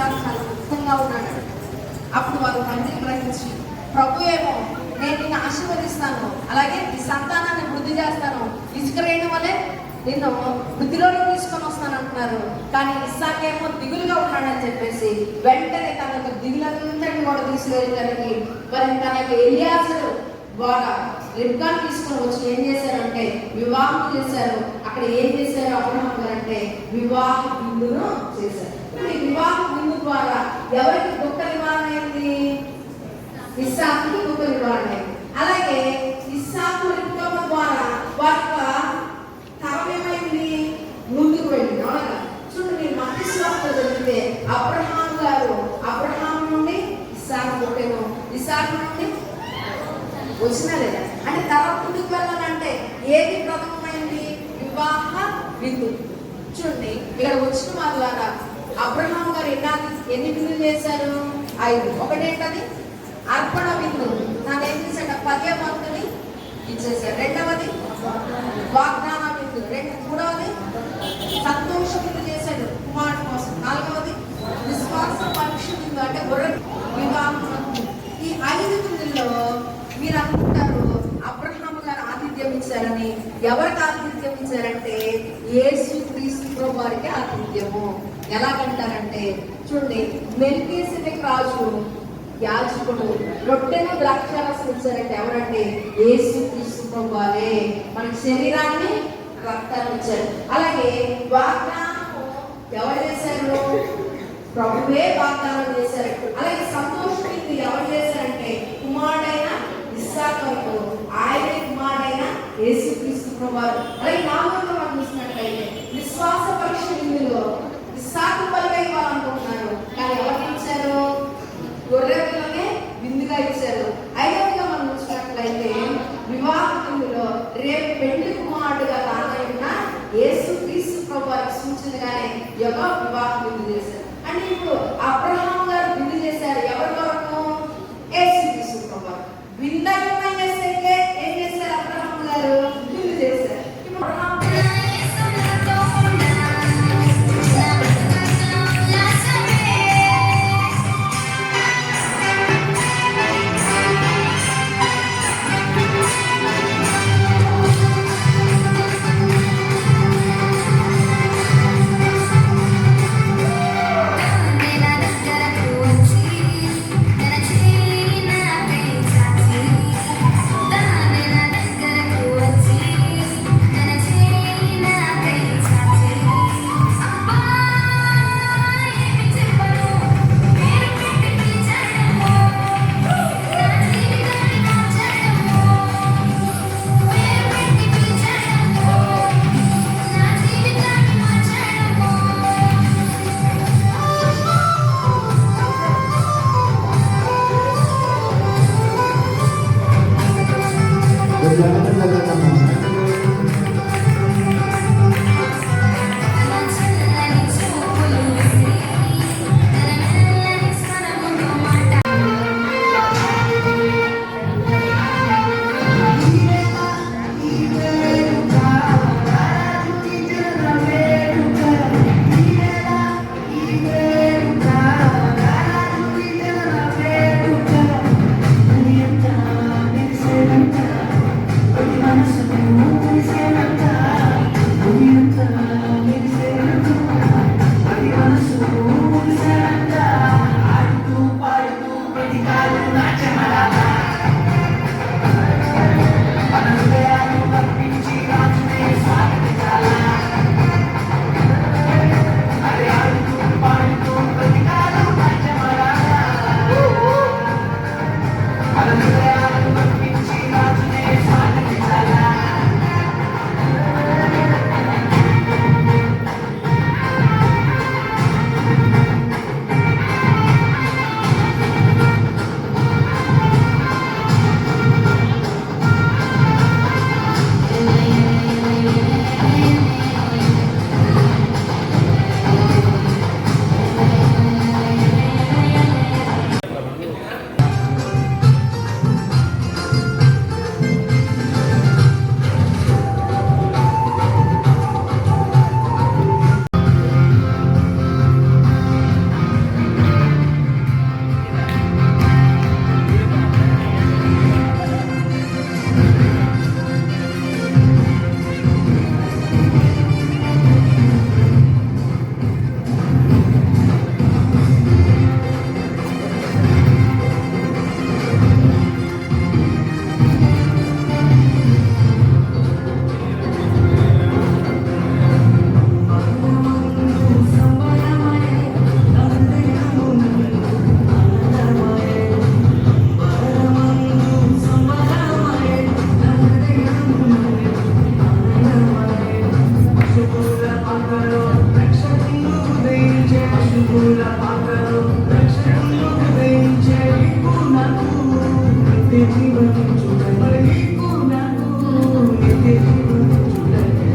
ఇస్సాకు చాలా దుఃఖంగా ఉన్నాడు. అప్పుడు వారు తండ్రి గ్రహించి, ప్రభు ఏమో నేను నిన్ను ఆశీర్వదిస్తాను, అలాగే నీ సంతానాన్ని వృద్ధి చేస్తాను, ఇసుక రేణు వలె నిన్ను వృద్ధిలోకి తీసుకొని వస్తాను అంటున్నారు. కానీ ఇస్సాకేమో దిగులుగా ఉన్నాడని చెప్పేసి వెంటనే తన యొక్క దిగులందరినీ కూడా తీసుకెళ్ళడానికి మరి తన యొక్క ఎలియాజరు ద్వారా రిబ్కాను తీసుకొని వచ్చి ఏం చేశారంటే వివాహం చేశారు. అక్కడ ఏం చేశారు అబ్రహాం గారు అంటే వివాహ విందును చేశారు. ఈ వివాహ విందు ద్వారా ఎవరికి దుఃఖ నివారణ అయింది? ఇస్సాకుకి దుఃఖ నివారణ అయింది. అలాగే ఇస్సాకు రిబ్కాల ద్వారా వారి తరం ఏమైంది? ముందుకు వెళ్ళింది. అవునా? చూడండి, మీరు మత్తయి సువార్త చదివితే అబ్రహాం గారు అబ్రహాం నుండి ఇస్సాకు పుట్టెను, ఇస్సాకు నుండి వచ్చినా లేదా అంటే తరం ముందుకు వెళ్ళాలంటే ఏది ప్రథమమైంది? వివాహ విందు. చూడండి, ఇక్కడ వచ్చిన వాళ్ళ ద్వారా అబ్రహాం గారు ఎన్ని విందులు చేశారు? 5. ఒకటేంటది? అర్పణ విందు. నన్ను ఏం చేశాడు? 10వ వంతుని ఇచ్చేసాడు. రెండవది వాగ్దాన విందు. మూడవది సంతోష విందు చేశాడు కుమారుడు కోసం. 4వది విశ్వాస పరీక్ష విందు అంటే గొర్రె వివాహం. ఈ 5 విందుల్లో మీరు అనుకుంటారు అబ్రహాం గారు ఆతిథ్యం ఇచ్చారని. ఎవరికి ఆతిథ్యం ఇచ్చారంటే యేసు క్రీస్తు వారికి ఆతిథ్యము. ఎలాగంటారంటే చూడండి, మెల్కీసెదెకు రాజు యాజకుడు రొట్టెను ద్రాక్షారసం ఇచ్చారంటే ఎవరంటే యేసు క్రీస్తు వారే. మన శరీరాన్ని రక్తాన్ని ఇచ్చారు. అలాగే వాగ్దానము ఎవరు చేశారు? ప్రభువే వాగ్దానం చేశారు. అలాగే సంతోషం ఎవరు చేశారంటే కుమారుడైన ఇస్సాకు, ఆయన కుమారుడైన యేసు క్రీస్తు వారు. అలాగే 4వ మనం చూసినట్లయితే విశ్వాస పరీక్ష విందులో ఇస్సాకు బలిగా ఇవ్వాలనుకుంటున్నారు, కానీ ఎవరికి ఇచ్చారు? గొర్రె పిల్లనే విందుగా ఇచ్చారు. 5వదిగా మనం చూసినట్లయితే వివాహ విందులో రేపు పెళ్లి కుమారుడుగా రానైన యేసు క్రీస్తు వారికి సూచనగానే వివాహ విందు చేశారు. అంటే ఇప్పుడు అబ్రహాం గారు విందు చేశారు. ఎవరి వరకు? యేసు క్రీస్తు వారు. విందగా చేస్తే ఏం చేశారు? అబ్రహాం గారు విందు చేశారు. ఇప్పుడు అబ్రహాం పాటలో రక్షకుడు ఉదయించే శుభుల పాటలో రక్షకుడు ఉదయించే నీకు నాకు నిత్య జీవనించుటకు మరి నీకు నాకు నిత్య జీవనించుటకు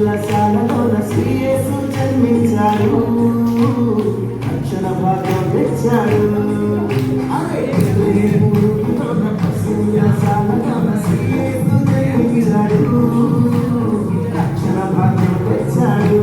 రక్షణ భాగ్యం తెచ్చాడు రక్షణ భాగ్యం తెచ్చాడు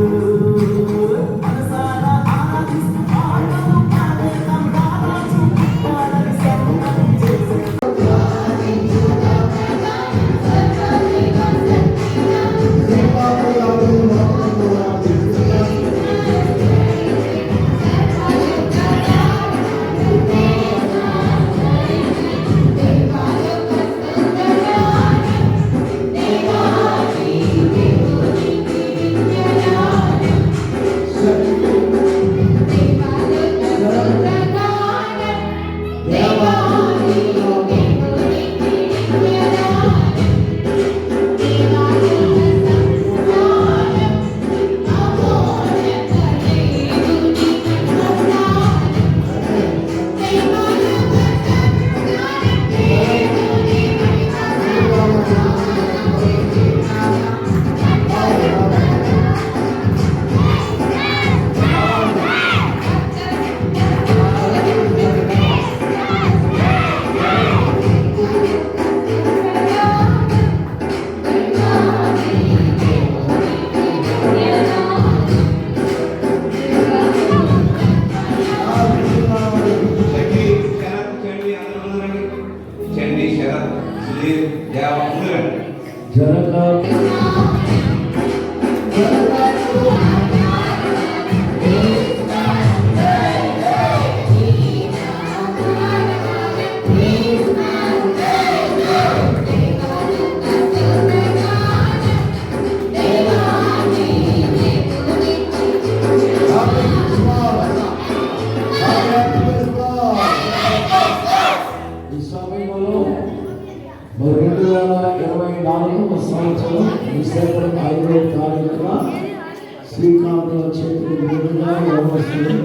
శ్రీకాంత్ చేతులు మీదుగా వ్యవస్థలు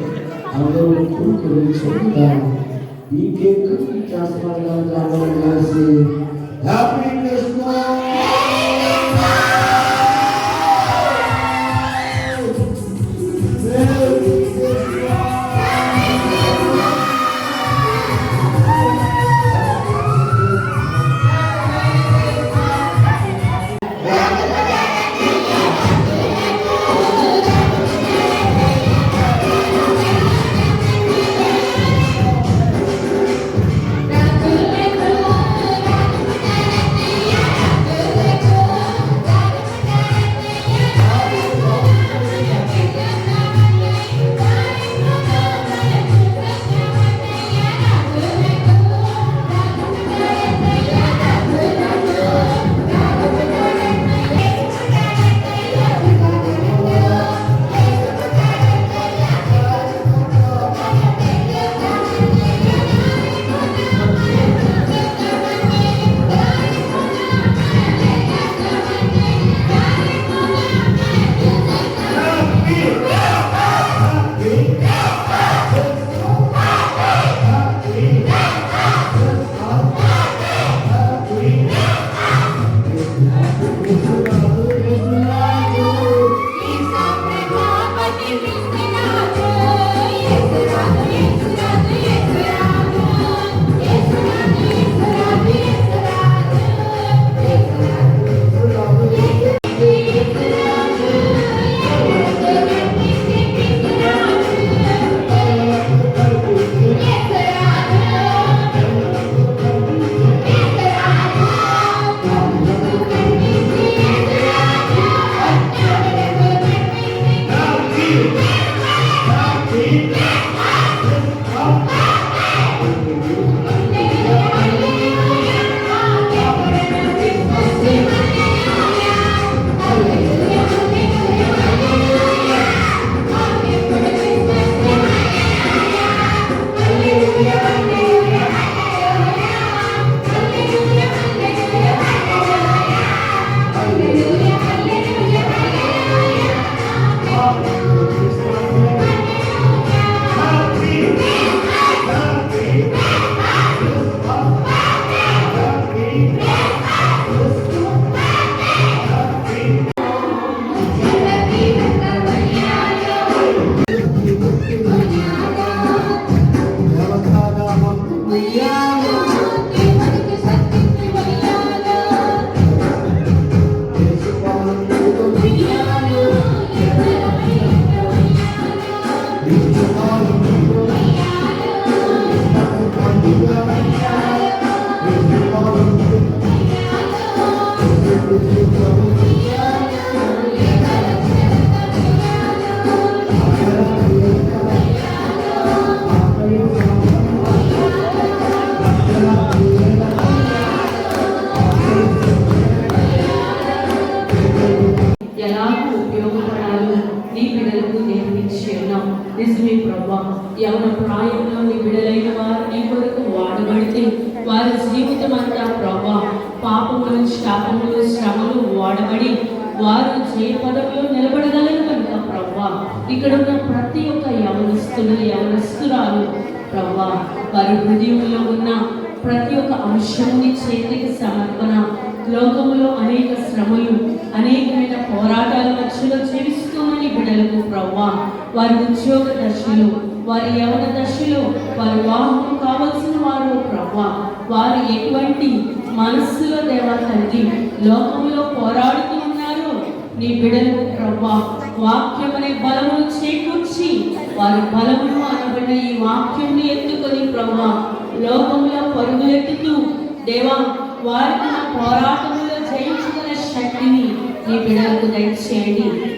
అందరూ కూర్చొని ఈ కేక్ చేస్తున్నారు కనుక అందరూ కలిసి హ్యాపీ క్రిస్మస్. నిజమే ప్రభా, యవన ప్రాయంలో నీ బిడలైన వారు నీ కొరకు వాడబడితే వారి జీవితం అంతా ప్రభా పాపములు, శాపములు, శ్రమలు వాడబడి వారు జయ పదవిలో నిలబడగలరు కనుక ప్రభా, ఇక్కడ ఉన్న ప్రతి ఒక్క యవనస్తురాలు ప్రభా వారి హృదయంలో ఉన్న ప్రతి ఒక్క అంశంని చేతికి సమర్పణ. లోకములో అనేక శ్రమలు, అనేకమైన పోరాటాల మధ్యలో జీవిస్తున్న బిడ్డలకు ప్రభా వారి ఉద్యోగ దశలో, వారి యవన దశలో వారి వివాహం కావలసిన వారు ప్రభా వారు ఎటువంటి మనస్సులో దేవా తండ్రి లోకంలో పోరాడుతూ ఉన్నారో నీ బిడ్డలకు ప్రభా వాక్యం అనే బలమును చేకూర్చి వారి బలమును అనబడిన ఈ వాక్యం ఎత్తుకొని ప్రభా లోకంలో పరుగులెత్తుతూ దేవా వారికి పోరాటంలో జయించగల శక్తిని నీ బిడ్డలకు దయచేయండి.